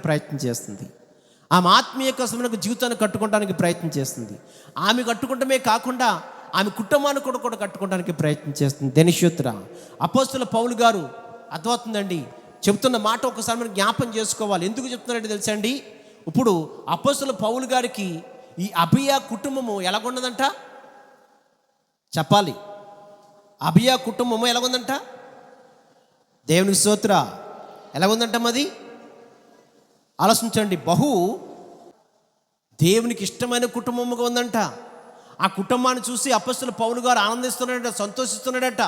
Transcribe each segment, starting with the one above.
ప్రయత్నం చేస్తుంది. ఆమె ఆత్మీయ కసమునకు జీవితాన్ని కట్టుకోవడానికి ప్రయత్నం చేస్తుంది. ఆమె కట్టుకుంటమే కాకుండా ఆమె కుటుంబాన్ని కూడా కట్టుకోవడానికి ప్రయత్నం చేస్తుంది. ధనిష్యోత్ర అపోస్తలుల పౌలు గారు అర్థమవుతుందండి చెప్తున్న మాట ఒకసారి మనం జ్ఞాపం చేసుకోవాలి. ఎందుకు చెప్తున్నారంటే తెలుసా అండి, ఇప్పుడు అపోస్తలుల పౌలు గారికి ఈ అబియా కుటుంబము ఎలాగున్నదంట చెప్పాలి. అబియా కుటుంబము ఎలాగుందంట, దేవునికి స్తోత్ర, ఎలాగుందంట మాది ఆలోచించండి. దేవునికి ఇష్టమైన కుటుంబముగా ఉందంట. ఆ కుటుంబాన్ని చూసి అపోస్తలుల పౌలు గారు ఆనందిస్తున్నాడట, సంతోషిస్తున్నాడట.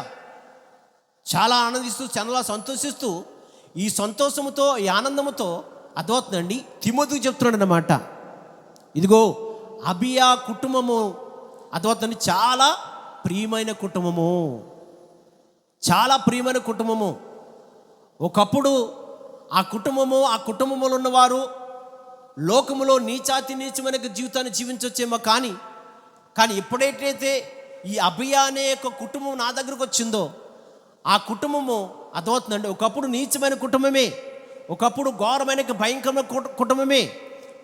చాలా ఆనందిస్తూ చాలా సంతోషిస్తూ ఈ సంతోషముతో ఈ ఆనందముతో అర్థమవుతుందండి తిమోతికి చెప్తున్నాడు అన్నమాట. ఇదిగో అబియా కుటుంబము అర్థమవుతుంది చాలా ప్రియమైన కుటుంబము, చాలా ప్రియమైన కుటుంబము. ఒకప్పుడు ఆ కుటుంబంలో ఉన్నవారు లోకములో నీచమైన జీవితాన్ని జీవించవచ్చేమో, కానీ ఎప్పుడైతే ఈ అబియా అనే ఒక కుటుంబం నా దగ్గరకు వచ్చిందో ఆ కుటుంబము అర్థమవుతుందండి ఒకప్పుడు నీచమైన కుటుంబమే, ఒకప్పుడు ఘోరమైన భయంకరమైన కుటుంబమే.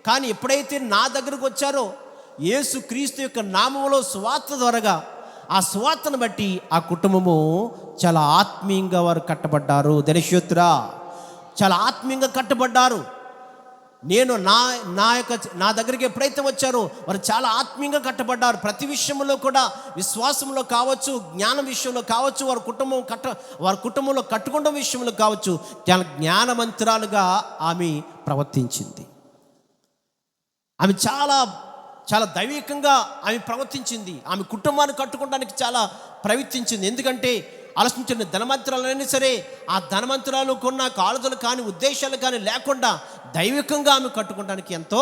కానీ ఎప్పుడైతే నా దగ్గరకు వచ్చారో యేసు క్రీస్తు యొక్క నామములో సువార్త ద్వారాగా ఆ సువార్తను బట్టి ఆ కుటుంబము చాలా ఆత్మీయంగా వారు కట్టబడ్డారు. ధనిష్యోత్ర చాలా ఆత్మీయంగా కట్టబడ్డారు. నేను నా దగ్గరికి ఎప్పుడైతే వచ్చారో వారు చాలా ఆత్మీయంగా కట్టబడ్డారు. ప్రతి విషయంలో కూడా విశ్వాసంలో కావచ్చు, జ్ఞానం విషయంలో కావచ్చు, వారి కుటుంబంలో కట్టుకోవడం విషయంలో కావచ్చు చాలా జ్ఞానవంతురాలుగా ఆమె ప్రవర్తించింది. ఆమె చాలా చాలా దైవికంగా ఆమె ప్రవర్తించింది. ఆమె కుటుంబాన్ని కట్టుకోవడానికి చాలా ప్రయత్నించింది. ఎందుకంటే ఆలోచించండి, ధనవంతురాలైనా సరే ఆ ధనవంతురాలు కొన్న కాళ్ళదులు కానీ ఉద్దేశాలు కానీ లేకుండా దైవికంగా ఆమె కట్టుకోవడానికి ఎంతో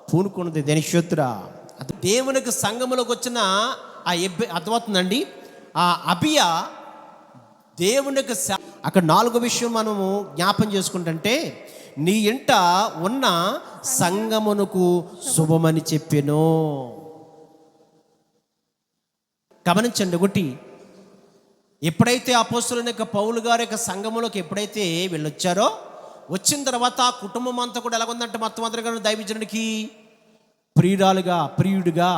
పూనుకున్నది. ధనిష్యోత్ర దేవునికి సంఘములోకి వచ్చిన అర్థమవుతుందండి ఆ అబియా దేవునికి అక్కడ 4వ విషయం మనము జ్ఞాపం చేసుకుంటుంటే నీ ఇంట ఉన్న సంఘమునకు శుభమని చెప్పెను. గమనించండి, ఒకటి ఎప్పుడైతే అపోస్తలుని యొక్క పౌలు గారి యొక్క సంఘములోకి ఎప్పుడైతే వెళ్ళొచ్చారో వచ్చిన తర్వాత ఆ కుటుంబం అంతా కూడా ఎలాగుందంటే మొత్తం అందరికీ దైవజనుడికి ప్రియుడిగా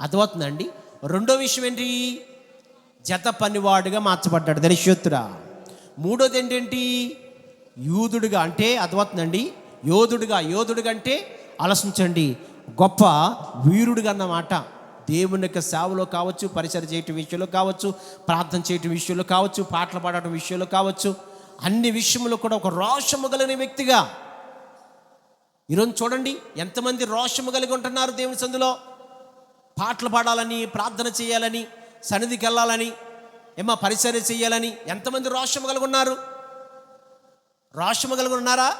అర్థమవుతుందండి. రెండో విషయం ఏంటి, జత పనివాడుగా మార్చబడ్డాడు ధనిష్యోత్ర. మూడోది ఏంటంటే యూదుడిగా, అంటే అర్థమవుతుందండి యోధుడిగా అంటే ఆలోచించండి గొప్ప వీరుడిగా అన్నమాట. దేవుని యొక్క సేవలో కావచ్చు, పరిచయం చేయటం విషయంలో కావచ్చు, ప్రార్థన చేయటం విషయంలో కావచ్చు, పాటలు పాడటం విషయంలో కావచ్చు, అన్ని విషయంలో కూడా ఒక రోషము కలిగిన వ్యక్తిగా. ఈరోజు చూడండి ఎంతమంది రోషము కలిగి ఉంటున్నారు దేవుని సందులో. పాటలు పాడాలని, ప్రార్థన చేయాలని, సన్నిధికి వెళ్ళాలని, పరిచర్య చేయాలని ఎంతమంది రోషము కలిగి ఉన్నారు? రోషము కలిగి ఉన్నారా?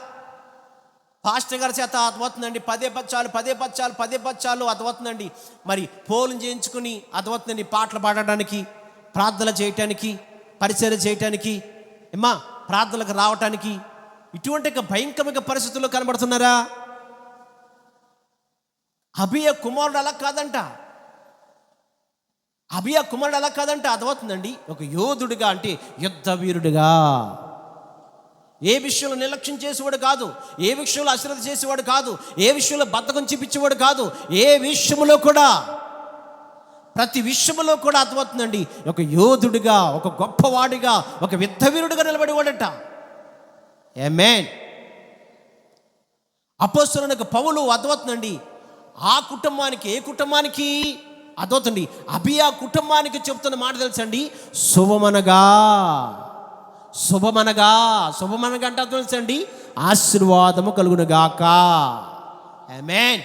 పాస్టర్ గారి చేత అర్థమవుతుందండి పదే పచ్చాలు అర్థమవుతుందండి మరి పోలు చేయించుకుని అర్థమవుతుందండి పాటలు పాడటానికి, ప్రార్థన చేయటానికి, పరిచర్య చేయటానికి, ప్రార్థనలకు రావటానికి ఇటువంటి భయంకరమైన పరిస్థితుల్లో కనబడుతున్నారా? అబియా కుమారుడు అలా కాదంట. అర్థమవుతుందండి ఒక యోధుడిగా, అంటే యుద్ధ వీరుడిగా, ఏ విషయంలో నిర్లక్ష్యం చేసేవాడు కాదు, ఏ విషయంలో అశ్రద్ధ చేసేవాడు కాదు, ఏ విషయంలో బద్ధకం చూపించేవాడు కాదు, ఏ విషయంలో కూడా ప్రతి విషయంలో కూడా అర్థమవుతుందండి ఒక యోధుడిగా, ఒక గొప్పవాడిగా, ఒక యుద్ధవీరుడిగా నిలబడేవాడట. ఆమేన్. అపోస్తలుని పౌలు అర్థమవుతుందండి ఆ కుటుంబానికి, ఏ కుటుంబానికి అర్థమవుతుంది అబియా కుటుంబానికి చెప్తున్న మాట తెలుసండి, శుభమనగా అంటే అర్థం తెలుసండి ఆశీర్వాదము కలుగునుగాక. ఆమేన్.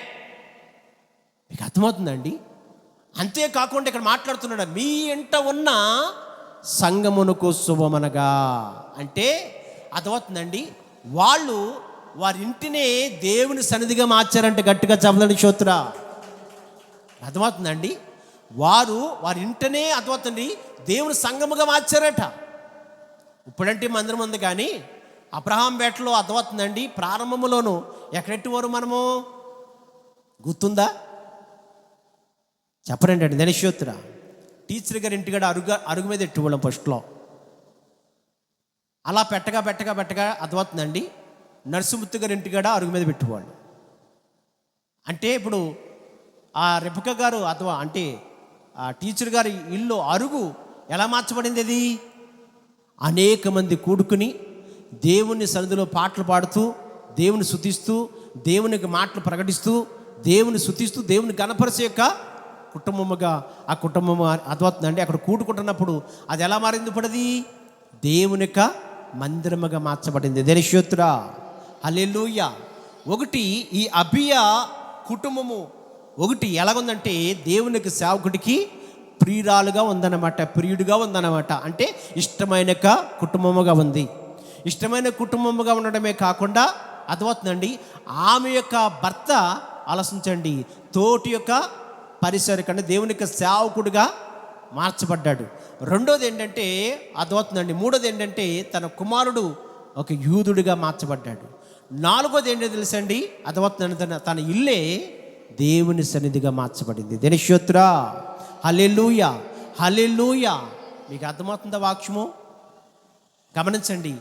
మీకు అర్థమవుతుందండి. అంతేకాకుండా ఇక్కడ మాట్లాడుతున్నాడు మీ ఇంట ఉన్న సంఘమునకు శుభమనగా అంటే అర్థమవుతుందండి వారి ఇంటినే దేవుని సన్నిధిగా మార్చారంటే గట్టిగా చెప్పండి స్తోత్ర. అర్థమవుతుందండి వారి ఇంటనే అర్థమవుతుంది దేవుని సంఘముగా మార్చారట. ఇప్పుడంటే మందిరం ఉంది, కానీ అబ్రహాం పేటలో అర్థమవుతుందండి ప్రారంభంలోనూ ఎక్కడెట్టువారు మనము గుర్తుందా? చెప్పరండి అండి. ధనిష్యోత్ర టీచర్ గారి ఇంటికాడ అరుగు మీద ఎట్టుకోవడం ఫస్ట్లో అలా పెట్టగా అర్థమవుతుందండి నరసింహుత్తు గారి ఇంటికాడ అరుగు మీద పెట్టేవాళ్ళు. అంటే ఇప్పుడు ఆ రెబెక్క గారు అథవా అంటే ఆ టీచర్ గారి ఇల్లు అరుగు ఎలా మార్చబడింది? అది అనేక మంది కూడుకుని దేవుని సన్నిధిలో పాటలు పాడుతూ, దేవుని స్తుతిస్తూ, దేవునికి మాటలు ప్రకటిస్తూ, దేవుని స్తుతిస్తూ, దేవుని గణపరిచే యొక్క కుటుంబముగా ఆ కుటుంబం అర్థమవుతుందండి. అక్కడ కూడుకుంటున్నప్పుడు అది ఎలా మారింది? ఇప్పుడు అది దేవుని యొక్క మందిరముగా మార్చబడింది. దేనిశోత్రా హల్లెలూయా. ఒకటి ఈ అబియా కుటుంబము ఒకటి ఎలాగుందంటే దేవునికి సేవకుడికి ప్రియురాలుగా ఉందన్నమాట, ప్రియుడిగా ఉందన్నమాట. అంటే ఇష్టమైన కుటుంబముగా ఉంది. ఇష్టమైన కుటుంబముగా ఉండడమే కాకుండా అర్థమవుతుందండి, ఆమె యొక్క భర్త ఆలోచించండి, తోటి యొక్క పరిసరికంటే దేవుని యొక్క సేవకుడిగా మార్చబడ్డాడు. రెండోది ఏంటంటే అర్థమవుతుందండి, మూడోది ఏంటంటే తన కుమారుడు ఒక యూదుడిగా మార్చబడ్డాడు. నాలుగోది ఏంటో తెలుసండి, అర్థమవుతుందండి, తన ఇల్లే దేవుని సన్నిధిగా మార్చబడింది. దేనిశోత్రా హల్లెలూయా హల్లెలూయా. మీకు అర్థమవుతుందా వాక్యము? గమనించండి.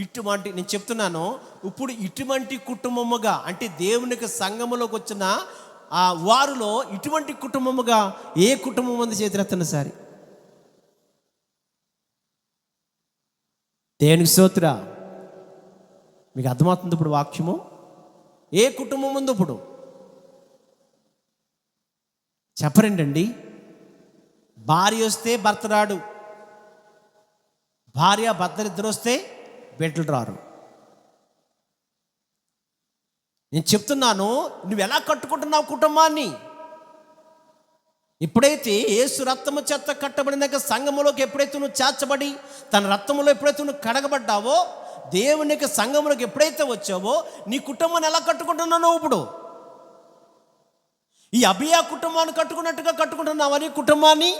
ఇటువంటి నేను చెప్తున్నాను, ఇప్పుడు ఇటువంటి కుటుంబముగా అంటే దేవునికి సంఘములోకి వచ్చిన ఆ వారిలో ఇటువంటి కుటుంబముగా ఏ కుటుంబం ఉంది? చేతులెత్తండి సారి. దేవునికి స్తోత్రం. మీకు అర్థమవుతుంది ఇప్పుడు వాక్యము? ఏ కుటుంబం ఉంది ఇప్పుడు? చెప్పరండి. భార్య వస్తే భర్త రాడు, భార్య భర్త ఇద్దరు వస్తే బిడ్డలు రారు. నేను చెప్తున్నాను, నువ్వు ఎలా కట్టుకుంటున్నావు కుటుంబాన్ని? ఎప్పుడైతే యేసు రక్తము చేత కట్టబడినాక సంఘములోకి ఎప్పుడైతే నువ్వు చేర్చబడి తన రక్తములో ఎప్పుడైతే నువ్వు కడగబడ్డావో, దేవునికి సంఘములోకి ఎప్పుడైతే వచ్చావో నీ కుటుంబాన్ని ఎలా కట్టుకుంటున్నావు ఇప్పుడు? ఈ అబియా కుటుంబాన్ని కట్టుకున్నట్టుగా కట్టుకుంటున్నావని కుటుంబాన్ని?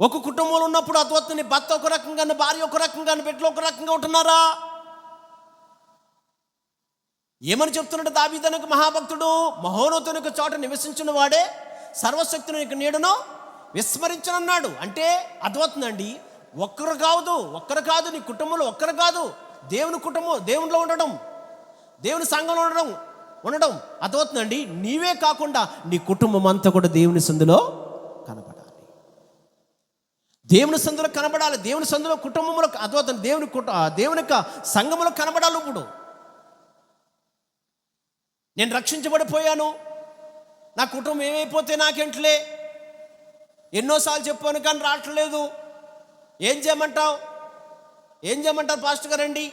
ఒక కుటుంబంలో ఉన్నప్పుడు అతవత్తుని భర్త ఒక రకంగా, భార్య ఒక రకంగా, బిడ్డలు ఒక రకంగా ఉంటున్నారా? ఏమని చెప్తున్నాడు దావీదు మహాభక్తుడు? మహోన్నతునికి చోట నివసించిన వాడే సర్వశక్తుని నీడను విస్మరించనన్నాడు. అంటే అర్థమవుతుందండి, ఒక్కరు కాదు నీ కుటుంబంలో ఒక్కరు కాదు, దేవుని కుటుంబం, దేవునిలో ఉండడం, దేవుని సంఘంలో ఉండడం అర్థమవుతుందండి. నీవే కాకుండా నీ కుటుంబం అంతా కూడా దేవుని సందులో కనబడాలి. దేవుని సందులో కనబడాలి. దేవుని సందులో కుటుంబంలో అర్థమవుతుంది, దేవుని యొక్క సంఘంలో కనబడాలి. ఇప్పుడు నేను రక్షించబడిపోయాను, నా కుటుంబం ఏమైపోతే నాకేంట్లే, ఎన్నోసార్లు చెప్పాను కానీ రావట్లేదు, ఏం చేయమంటారు పాస్టర్ గారండి?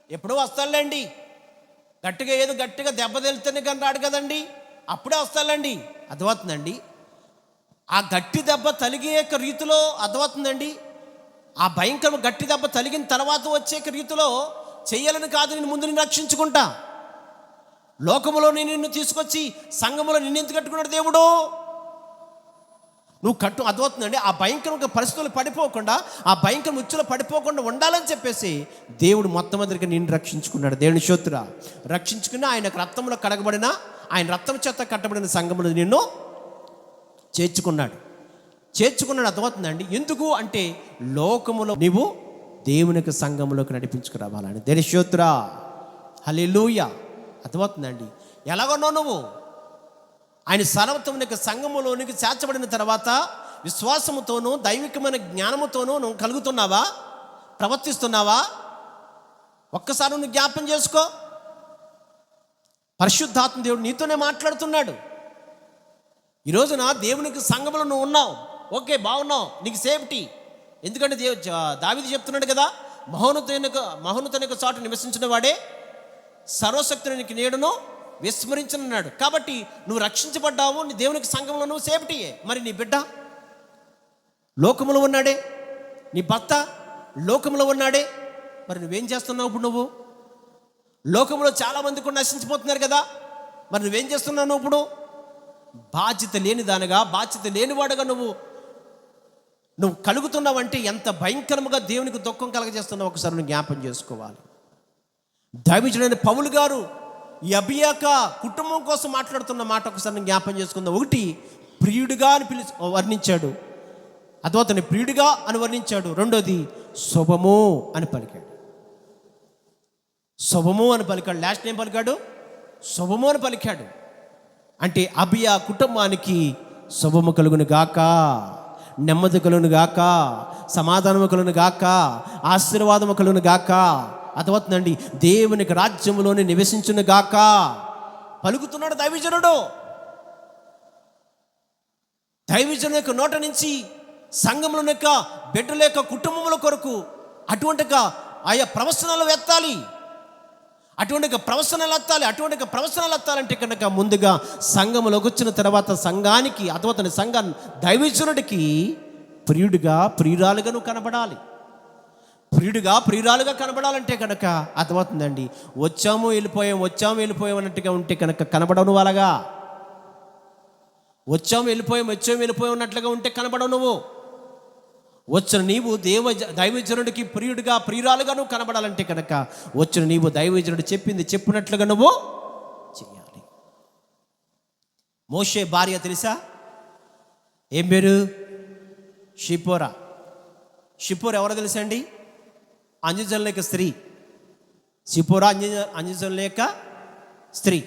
ఎప్పుడూ వస్తానులేండి, గట్టిగా దెబ్బ తెలుస్తేనే కానీ రాడు కదండి, అప్పుడే వస్తానులేండి. అర్థమవుతుందండి, ఆ గట్టి దెబ్బ తలిగే రీతిలో అర్థమవుతుందండి, ఆ భయంకర గట్టి దెబ్బ తలిగిన తర్వాత వచ్చే రీతిలో చెయ్యాలని కాదు, నేను ముందు నిన్ను రక్షించుకుంటా. లోకములో నేను నిన్ను తీసుకొచ్చి సంఘములో నిన్ను ఎందుకు కట్టుకున్నాడు దేవుడు? నువ్వు అర్థమవుతుందండి, ఆ భయంకర పరిస్థితులు పడిపోకుండా, ఆ భయంకర ముచ్చులో పడిపోకుండా ఉండాలని చెప్పేసి దేవుడు మొట్టమొదటిగా నిన్ను రక్షించుకున్నాడు. దేవుని స్తోత్రం. రక్షించుకుని ఆయన రక్తంలో కడగబడిన, ఆయన రక్తం చేత కట్టబడిన సంఘములో నిన్ను చేర్చుకున్నాడు. అర్థమవుతుందండి. ఎందుకు అంటే లోకములో నీవు దేవునికి సంఘములోకి నడిపించుకురావాలని. దేవుని స్తోత్రం హల్లెలూయా. అర్థమవుతుందండి. ఎలాగొన్నావు నువ్వు? ఆయన సర్వత్వమునికి సంఘములోనికి చేర్చబడిన తర్వాత విశ్వాసముతోనూ దైవికమైన జ్ఞానముతోనూ నువ్వు కలుగుతున్నావా, ప్రవర్తిస్తున్నావా? ఒక్కసారి నువ్వు జ్ఞాపం చేసుకో. పరిశుద్ధాత్మ దేవుడు నీతోనే మాట్లాడుతున్నాడు. ఈ రోజున దేవునికి సంఘములో నువ్వు ఉన్నావు, ఓకే, బాగున్నావు, నీకు సేఫ్టీ. ఎందుకంటే దావీదు చెప్తున్నాడు కదా, మహోన్నతునికి చోట నివసించిన వాడే సర్వశక్తునికి నీడను విస్మరించనున్నాడు. కాబట్టి నువ్వు రక్షించబడ్డావు, నీ దేవునికి సంఘంలో నువ్వు సేఫ్టీయే. మరి నీ బిడ్డ లోకములో ఉన్నాడే, నీ భర్త లోకములో ఉన్నాడే, మరి నువ్వేం చేస్తున్నావు ఇప్పుడు? నువ్వు లోకములో చాలామంది కూడా నశించిపోతున్నారు కదా, మరి నువ్వేం చేస్తున్నావు ఇప్పుడు? బాధ్యత లేనివాడుగా నువ్వు కలుగుతున్నావంటే ఎంత భయంకరముగా దేవునికి దుఃఖం కలగజేస్తున్నావు ఒకసారి నువ్వు జ్ఞాపం చేసుకోవాలి. దైవజనుడైన పౌలు గారు ఈ అబియాక కుటుంబం కోసం మాట్లాడుతున్న మాట ఒకసారి జ్ఞాపం చేసుకుందాం. ఒకటి, ప్రియుడిగా అని వర్ణించాడు, అతని ప్రియుడిగా అని వర్ణించాడు. రెండోది, శుభము అని పలికాడు. శుభము అని పలికాడు. లాస్ట్ ఏం పలికాడు? శుభము అని పలికాడు. అంటే అబియా కుటుంబానికి శుభము కలుగును గాక, నెమ్మది కలుగును గాక, సమాధానము కలుగును గాక, ఆశీర్వాదము కలుగును గాక, అర్థమవుతుందండి, దేవునికి రాజ్యములోనే నివసించును గాక పలుకుతున్నాడు దైవజనుడు. దైవజను యొక్క నోట నుంచి సంఘముల యొక్క బిడ్డల యొక్క కుటుంబముల కొరకు అటువంటి ఆయా ప్రవచనాలు ఎత్తాలి, అటువంటి ప్రవచనాలు ఎత్తాలంటే కనుక ముందుగా సంఘములోకి వచ్చిన తర్వాత సంఘానికి అథవా సంఘ దైవజనుడికి ప్రియురాలుగా నువ్వు కనబడాలి. ప్రియురాలుగా కనబడాలంటే కనుక అర్థమవుతుందండి, వచ్చాము వెళ్ళిపోయాం అన్నట్టుగా ఉంటే కనుక కనబడవు నువ్వు. అలాగా వచ్చాము వెళ్ళిపోయాం అన్నట్లుగా ఉంటే కనబడవు నువ్వు. వచ్చిన నీవు దైవజనుడికి ప్రియురాలుగా నువ్వు కనబడాలంటే కనుక వచ్చిన నీవు దైవజనుడు చెప్పినట్లుగా నువ్వు చేయాలి. మోషే భార్య తెలుసా? ఏం పేరు? షిపోరా. ఎవరో తెలుసా అండి? అంజజనుల యొక్క స్త్రీ. షిపోరా అంజజనుల యొక్క స్త్రీ.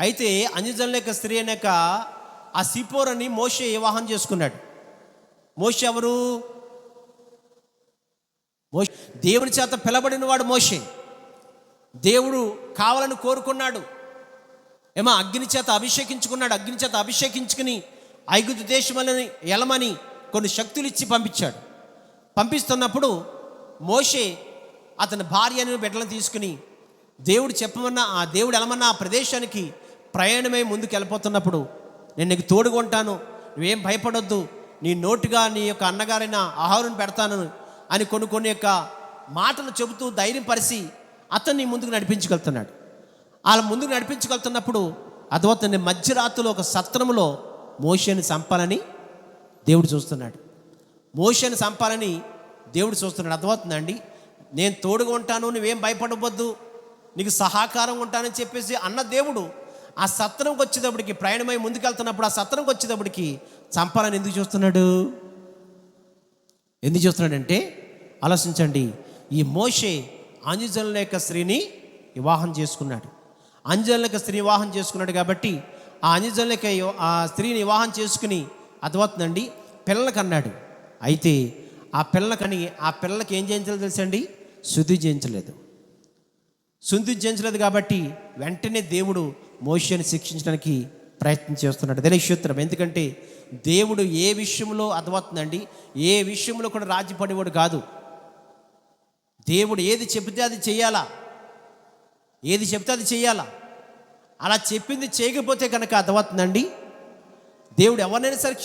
అయితే అంజజనుల యొక్క స్త్రీ అనేక ఆ సిపోరని మోషే వివాహం చేసుకున్నాడు. మోషే ఎవరు? దేవుని చేత పిలబడిన వాడు మోషే. దేవుడు కావాలని కోరుకున్నాడు. అగ్ని చేత అభిషేకించుకుని ఐగుప్తు దేశమని ఎలమని కొన్ని శక్తులు ఇచ్చి పంపిస్తున్నప్పుడు మోషే అతని భార్యను బిడ్డలను తీసుకుని దేవుడు ఎలమన్నా ఆ ప్రదేశానికి ప్రయాణమై ముందుకు వెళ్ళిపోతున్నప్పుడు, నేను నీకు తోడుగా ఉంటాను, నువ్వేం భయపడొద్దు, నీ నోటుగా నీ యొక్క అన్నగారైన ఆహారం పెడతాను అని కొన్ని యొక్క మాటలు చెబుతూ ధైర్యం పరిచి అతన్ని ముందుకు నడిపించగలుగుతున్నాడు. అలా ముందుకు నడిపించగలుగుతున్నప్పుడు అతని మధ్యరాత్రిలో ఒక సత్రములో మోషేని చంపాలని దేవుడు చూస్తున్నాడు. అర్థమవుతుందండి. నేను తోడుగా ఉంటాను, నువ్వేం భయపడవద్దు, నీకు సహకారం ఉంటానని చెప్పేసి అన్న దేవుడు ఆ సత్రంకి వచ్చేటప్పటికి, ప్రయాణమై ముందుకెళ్తున్నప్పుడు ఆ సత్రంకి వచ్చేటప్పటికి చంపాలని ఎందుకు చూస్తున్నాడంటే ఆలోచించండి. ఈ మోషే అంజజనుల యొక్క స్త్రీని వివాహం చేసుకున్నాడు. కాబట్టి ఆ అంజజనుల యొక్క ఆ స్త్రీని వివాహం చేసుకుని అర్థమవుతుందండి పిల్లలకు అన్నాడు. అయితే ఆ పిల్లలకి ఏం చేయించలేదు తెలుసండి? శుద్ధి చేయించలేదు. కాబట్టి వెంటనే దేవుడు మోషేని శిక్షించడానికి ప్రయత్నం చేస్తున్నాడు. తెలియక్షేత్రం. ఎందుకంటే దేవుడు ఏ విషయంలో అర్థమవుతుందండి, ఏ విషయంలో కూడా రాజీపడేవాడు కాదు. దేవుడు ఏది చెబితే అది చెయ్యాలా. అలా చెప్పింది చేయకపోతే కనుక అర్థమవుతుందండి, దేవుడు ఎవరినైనా సరే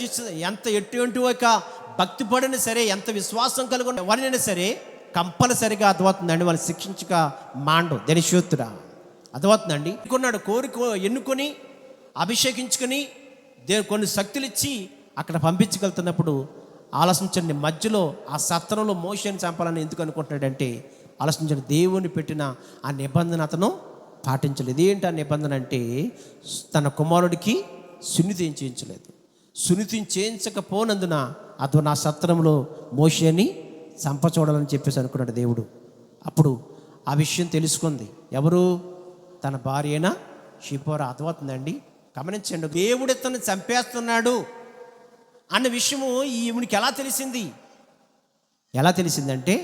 ఎంత ఎటువంటి ఒక భక్తి పడినా సరే, ఎంత విశ్వాసం కలిగి ఎవరినైనా సరే కంపల్సరిగా అర్థమవుతుందండి వాళ్ళు శిక్షించక మాండు. దరిశోత్తుడా అర్థమవుతుందండి. ఎన్నుకొని అభిషేకించుకొని కొన్ని శక్తులు ఇచ్చి అక్కడ పంపించగలుగుతున్నప్పుడు ఆలోచించండి, మధ్యలో ఆ సత్రంలో మోషేని చంపాలని ఎందుకు అనుకుంటున్నాడంటే ఆలోచించండి, దేవుని పెట్టిన ఆ నిబంధన అతను పాటించలేదు. ఏంటి ఆ నిబంధన అంటే తన కుమారుడికి సున్నితి చేయించలేదు. సున్నితి చేయించకపోనందున అతను ఆ సత్రంలో మోషేని చంపచూడాలని చెప్పేసి అనుకున్నాడు దేవుడు. అప్పుడు ఆ విషయం తెలుసుకుంది ఎవరు? తన భార్య అయిన షిపోరా. అర్థమవుతుందండి. గమనించండి, దేవుడు ఇతన్ని చంపేస్తున్నాడు అన్న విషయము ఈవిడికి ఎలా తెలిసిందంటే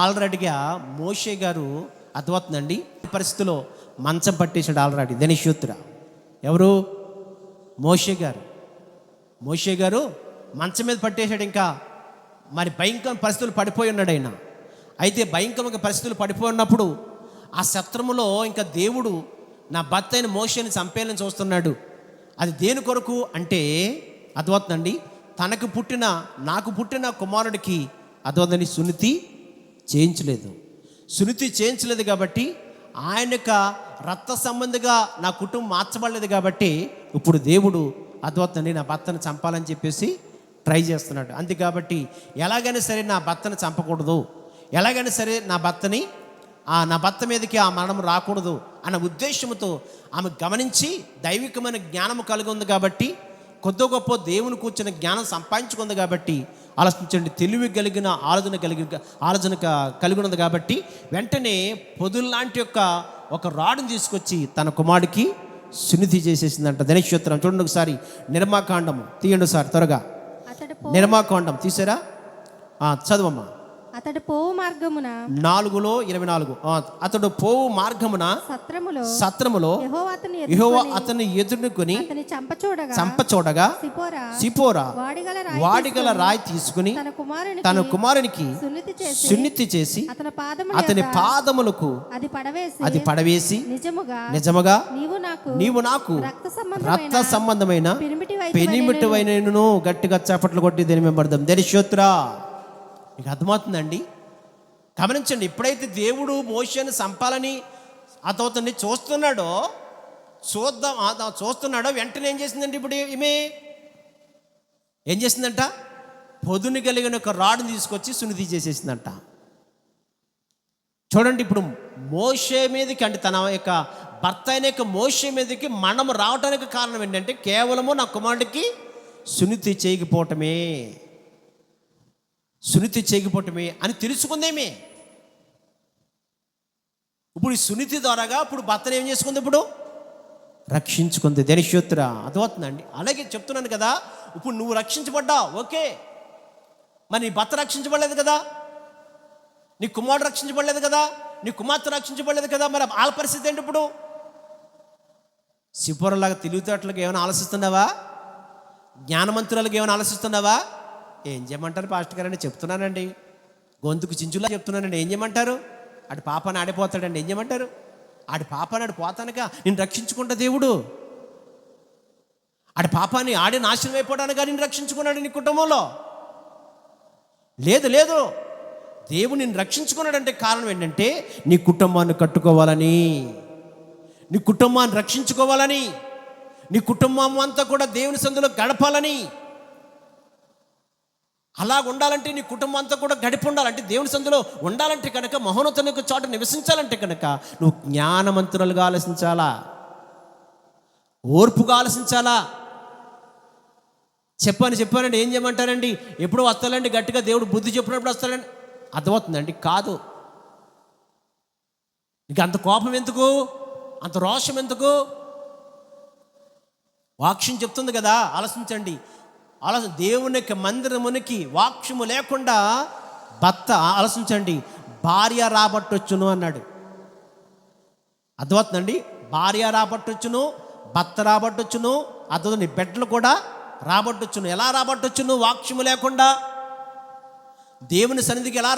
ఆల్రెడీగా మోషే గారు అర్థమవుతుందండి పరిస్థితిలో మంచం పట్టేశాడు ఆల్రెడీ. ధనిష్యూత్తురా ఎవరు? మోషే గారు మంచం మీద పట్టేశాడు. ఇంకా మరి భయంకర పరిస్థితులు పడిపోయి ఉన్నాడు ఆయన. అయితే భయంకరమైన పరిస్థితులు పడిపోయి ఉన్నప్పుడు ఆ సత్రములో ఇంకా దేవుడు నా భర్త అయిన మోషేని చంపేయాలని చూస్తున్నాడు. అది దేని కొరకు అంటే అర్థమవుతుందండి, నాకు పుట్టిన కుమారుడికి అర్థమవుతుందని సున్నితి చేయించలేదు కాబట్టి ఆయన యొక్క రక్త సంబంధిగా నా కుటుంబం మార్చబడలేదు కాబట్టి ఇప్పుడు దేవుడు అర్థమవుతుందండి నా భర్తను చంపాలని చెప్పేసి ట్రై చేస్తున్నాడు. అంతే కాబట్టి ఎలాగైనా సరే నా భర్తను చంపకూడదు, ఎలాగైనా సరే నా భర్త మీదకి ఆ మరణం రాకూడదు అన్న ఉద్దేశంతో ఆమె గమనించి దైవికమైన జ్ఞానం కలిగి ఉంది కాబట్టి, కొద్ది గొప్ప దేవుని కూర్చున్న జ్ఞానం సంపాదించుకుంది కాబట్టి ఆలోచించండి. తెలివి కలిగిన ఆలోచన కలిగి ఉన్నది కాబట్టి వెంటనే పొదుల్లాంటి ఒక రాడుని తీసుకొచ్చి తన కుమారుడికి సునిధి చేసేసిందంట. ధనేశ్వరం చూడండి ఒకసారి, నిర్మాకాండం తీయండి సార్ త్వరగా. నిర్మాకాండం తీసారా? చదువమ్మా. అతడు పోవు మార్గమున 4:24 అతడు పోవు మార్గమున సత్రములో యెహోవా అతన్ని ఎదుర్కొని చంపచూడగా సిపోరా వాడిగల రాయి తీసుకుని తన కుమారునికి సున్నితి చేసి అతని పాదములకు అది పడవేసి నిజముగా నీవు నాకు రక్త సంబంధమైన పెనిమిటివైనను. గట్టిగా చప్పట్లు కొట్టి దీని మెంబడదాం. ధనిష్యోత్రా, మీకు అర్థమవుతుందండి? గమనించండి. ఎప్పుడైతే దేవుడు మోషేని చంపాలని అతన్ని చూస్తున్నాడో వెంటనే ఏం చేసిందండి? ఇప్పుడు ఈమె ఏం చేసిందంట? పొదుని కలిగిన ఒక రాడుని తీసుకొచ్చి సునిధి చేసేసిందంట. చూడండి, ఇప్పుడు మోషే మీదకి, అంటే తన యొక్క భర్త అయిన మోషే మీదకి మనం రావడానికి కారణం ఏంటంటే కేవలము నా కుమారుడికి సునిధి చేయకపోవటమే అని తెలుసుకుందేమే. ఇప్పుడు ఈ సునిధి ద్వారాగా ఇప్పుడు భర్తను ఏం చేసుకుంది? ఇప్పుడు రక్షించుకుంది. ధనిష్యోత్ర, అర్థమవుతుందండి? అలాగే చెప్తున్నాను కదా, ఇప్పుడు నువ్వు రక్షించబడ్డా ఓకే, మరి నీ భర్త రక్షించబడలేదు కదా, నీ కుమారుడు రక్షించబడలేదు కదా, నీ కుమార్తె రక్షించబడలేదు కదా, మరి వాళ్ళ పరిస్థితి ఏంటి? ఇప్పుడు సిపోరలాగా తెలివితేటలకు ఏమైనా ఆలోచిస్తున్నావా? జ్ఞానమంతురాలకు ఏమైనా ఆలోచిస్తున్నావా? ఏం చేయమంటారు పాస్టర్ గారు అని చెప్తున్నానండి. గొంతుకు చించులా చెప్తున్నానండి. ఏం చేయమంటారు? ఆడి పాపాన్ని ఆడిపోతాడండి. ఏం చేయమంటారు? ఆడి పాపాన్ని ఆడి పోతానుగా నేను రక్షించుకుంటా దేవుడు. ఆడి పాపాన్ని ఆడి నాశనం అయిపోవడానిగా నేను రక్షించుకున్నాడు నీ కుటుంబంలో. లేదు దేవుడు నిన్ను రక్షించుకున్నాడంటే కారణం ఏంటంటే నీ కుటుంబాన్ని కట్టుకోవాలని, నీ కుటుంబాన్ని రక్షించుకోవాలని, నీ కుటుంబం అంతా కూడా దేవుని సందులో గడపాలని. అలా ఉండాలంటే నీ కుటుంబం అంతా కూడా గడిపి ఉండాలంటే, దేవుని సందులో ఉండాలంటే కనుక, మహోన్నతుని యొక్క చోట నివసించాలంటే కనుక నువ్వు జ్ఞానమంతురాలుగా ఆలోచించాలా, ఓర్పుగా ఆలోచించాలా. చెప్పానండి. ఏం చేయమంటారండి? ఎప్పుడు వస్తానండి గట్టిగా దేవుడు బుద్ధి చెప్పినప్పుడు వస్తాడండి. అర్థమవుతుందండి? కాదు. ఇక అంత కోపం ఎందుకు, అంత రోషం ఎందుకు? వాక్యం చెప్తుంది కదా, ఆలోచించండి. దేవుని యొక్క మందిరమునికి వాక్యము లేకుండా భర్త, ఆలోచించండి, భార్య రాబట్టొచ్చును అన్నాడు. అర్థమవుతుందండి? భార్య రాబట్టొచ్చును, భర్త రాబట్టొచ్చును, అర్థం నీ బిడ్డలు కూడా రాబట్టొచ్చును. ఎలా రాబట్టొచ్చును? వాక్యము లేకుండా. దేవుని సన్నిధికి ఎలా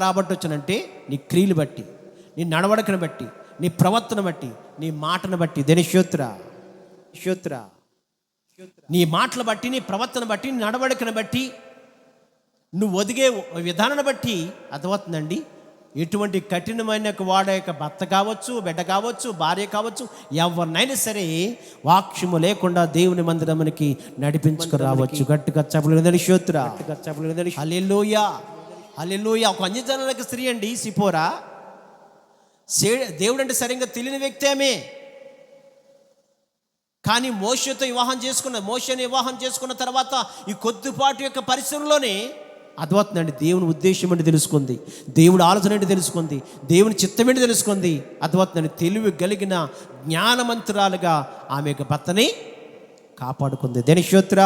రాబట్టొచ్చునంటే నీ క్రియలు బట్టి, నీ నడవడికను బట్టి, నీ ప్రవర్తన బట్టి, నీ మాటను బట్టి. ధనిష్యోత్ర, నీ మాటలు బట్టి, నీ ప్రవర్తన బట్టి, నీ నడవడికను బట్టి, నువ్వు ఒదిగే విధానాన్ని బట్టి అర్థమవుతుందండి. ఎటువంటి కఠినమైన వాడే భర్త కావచ్చు, బిడ్డ కావచ్చు, భార్య కావచ్చు, ఎవరినైనా సరే వాక్యము లేకుండా దేవుని మందిరమునికి నడిపించుకురావచ్చు. గట్టిగా చెప్పలేదు ధనిష్యోత్ర. హల్లెలూయా. ఒక అన్యజనులకు స్త్రీ అండి సిపోరా. దేవుడు అంటే సరిగ్గా తెలియని వ్యక్తి ఆమె. కానీ మోషేని వివాహం చేసుకున్న తర్వాత ఈ కొద్దిపాటి యొక్క పరిశ్రమలోనే అర్థమవుతుందండి దేవుని ఉద్దేశం ఏంటి తెలుసుకుంది, దేవుడు ఆలోచన ఏంటి తెలుసుకుంది, దేవుని చిత్తం ఏంటి తెలుసుకుంది. అర్థమవుతుందండి? తెలివి కలిగిన జ్ఞానమంతురాలుగా ఆమె యొక్క భర్తని కాపాడుకుంది. ధనిష్యోత్ర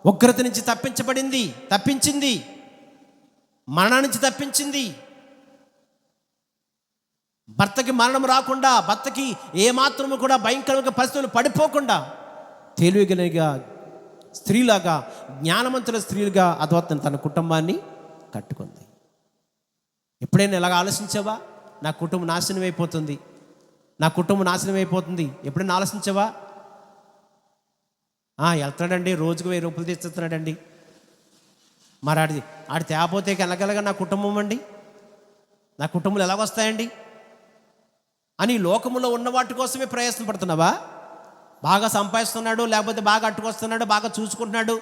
ఉగ్రత నుంచి తప్పించింది, మరణం నుంచి తప్పించింది. భర్తకి మరణం రాకుండా, భర్తకి ఏమాత్రము కూడా భయంకరమైన పరిస్థితులు పడిపోకుండా తెలివిగా స్త్రీలాగా, జ్ఞానవంతుల స్త్రీలుగా అద్వైతం తన కుటుంబాన్ని కట్టుకుంది. ఎప్పుడైనా ఇలాగ ఆలోచించావా? నా కుటుంబం నాశనం అయిపోతుంది, ఎప్పుడైనా ఆలోచించావా? వెళ్తాడండి, రోజుకు 1000 రూపాయలు తెచ్చేస్తున్నాడండి, మరి ఆడి తేపోతే వెళ్ళగలగా నా కుటుంబం అండి, నా కుటుంబాలు ఎలాగొస్తాయండి అని లోకములో ఉన్న వాటి కోసమే ప్రయత్నం పడుతున్నావా? బాగా సంపాదిస్తున్నాడు, లేకపోతే బాగా అట్టుకొస్తున్నాడు, బాగా చూసుకుంటున్నాడు,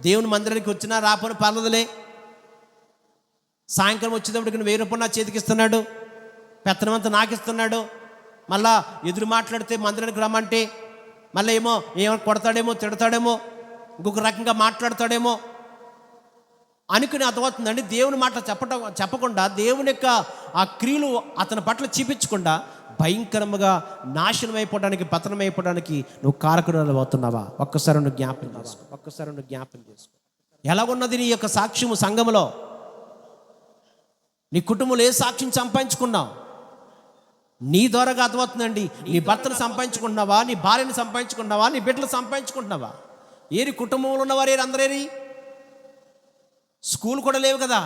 దేవుని మందిరానికి వచ్చినా రాపోని పర్లేదులే, సాయంకాలం వచ్చేటప్పటికి 1000 రూపాయలు నా చేతికి ఇస్తున్నాడు, పెత్తనమంతా నాకు ఇస్తున్నాడు, మళ్ళా ఎదురు మాట్లాడితే మందిరానికి రమ్మంటే మళ్ళీ ఏమో కొడతాడేమో, తిడతాడేమో, ఇంకొక రకంగా మాట్లాడతాడేమో అనుకుని అర్థమవుతుందండి. దేవుని మాట చెప్పకుండా దేవుని యొక్క ఆ క్రియలు అతని పట్ల చూపించకుండా భయంకరంగా నాశనం అయిపోవడానికి, పతనం అయిపోవడానికి నువ్వు కారకురాలు అవుతున్నావా? ఒక్కసారి నువ్వు జ్ఞాపం చేసుకో. ఎలాగున్నది నీ యొక్క సాక్ష్యము సంఘములో? నీ కుటుంబంలో ఏ సాక్ష్యం సంపాదించుకున్నావు? నీ ద్వారాగా అర్థమవుతుందండి. నీ భర్తను సంపాదించుకుంటున్నావా? నీ భార్యను సంపాదించుకుంటున్నావా? నీ బిడ్డలు సంపాదించుకుంటున్నావా? ఏరి కుటుంబంలో ఉన్నవారు ఏరి అందరేరి? స్కూల్ కూడా లేవు కదా,